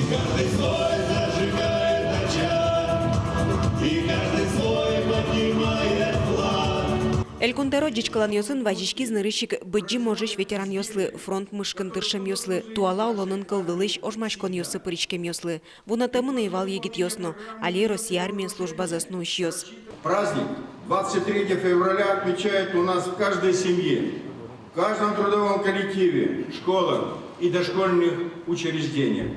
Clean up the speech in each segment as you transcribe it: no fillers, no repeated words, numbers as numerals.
Каждый свой зажигает очаг, и каждый свой поднимает флаг. Элькунтеро дичкалан йосын вазички знырыщик быджи можеш ветеран йослы, фронт мышкын тыршем йослы, туала олонын кылдылыш ожмашкон йосы пыричкем йослы. Вунатымын ивал егит йосно, али Россия армия служба заснующ йос. Праздник 23 февраля отмечают у нас в каждой семье, в каждом трудовом коллективе, школах и дошкольных учреждениях.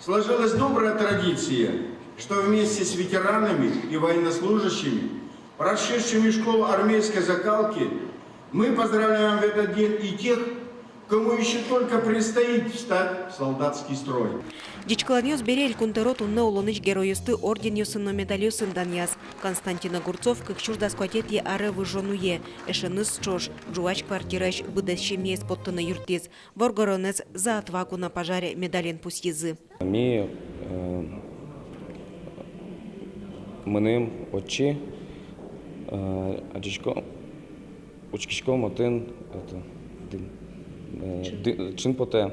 Сложилась добрая традиция, что вместе с ветеранами и военнослужащими, прошедшими школу армейской закалки, мы поздравляем в этот день и тех, кому еще только предстоит встать в солдатский строй. Дичкалан йос бере элькунтеро тунна улоныч геройысты орден йосын медаль йосын даньяс. Константин Огурцов кыкчур даскватет е ары выжонуе, эшеныс чош, жувач квартираш быдэще мес поттыны юртез, воргоронец за отвагу на пожаре медален пусьезы. Меним очі, очкічком один чин поте.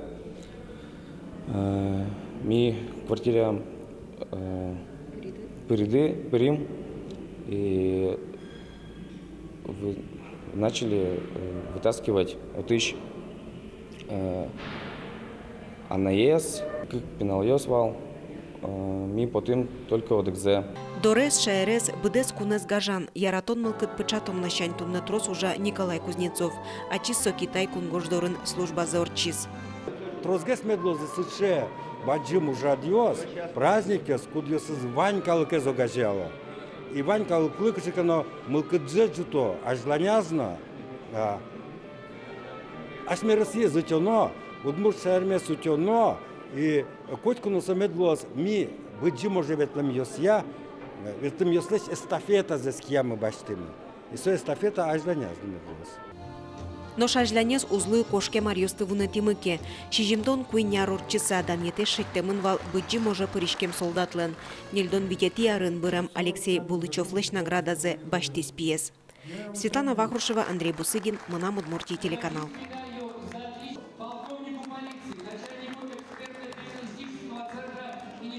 Ми квартира перим и начали вытаскивать отыщ анаес, как пеналёс вал. Ми потом только одекзе. Дорес ШРС быдес кунес гажан, яратон мылкыт пычатом нащань тумна трос уже Николай Кузнецов, а чисо Китай кунгождорын служба за орчиз. Трозгес медлозы сыче, баджим ужадьос, праздники скудьосыз ванькалыке зогажало. И ванькалыклыкычекано мылкыдже жуто, ажланязно, ашмеросье зытено, удмур шарме сутено, и котькуну самедлос ми быджи може ветлем йосья, ветлем йослесь эстафета за скиями баштыми. И со эстафета ажланязно медлос. Но шажлянес узлы кошке марьосты вунатимыке. Шижимдон куйняр орчысы адам ете шеттемын вал быджи може пыришкем солдатлен. Нельдон битети арын бырам Алексей Булычев лыш наградазе баштис пьес. Светлана Вахрушева, Андрей Бусыгин, Мына Удмуртия телеканал.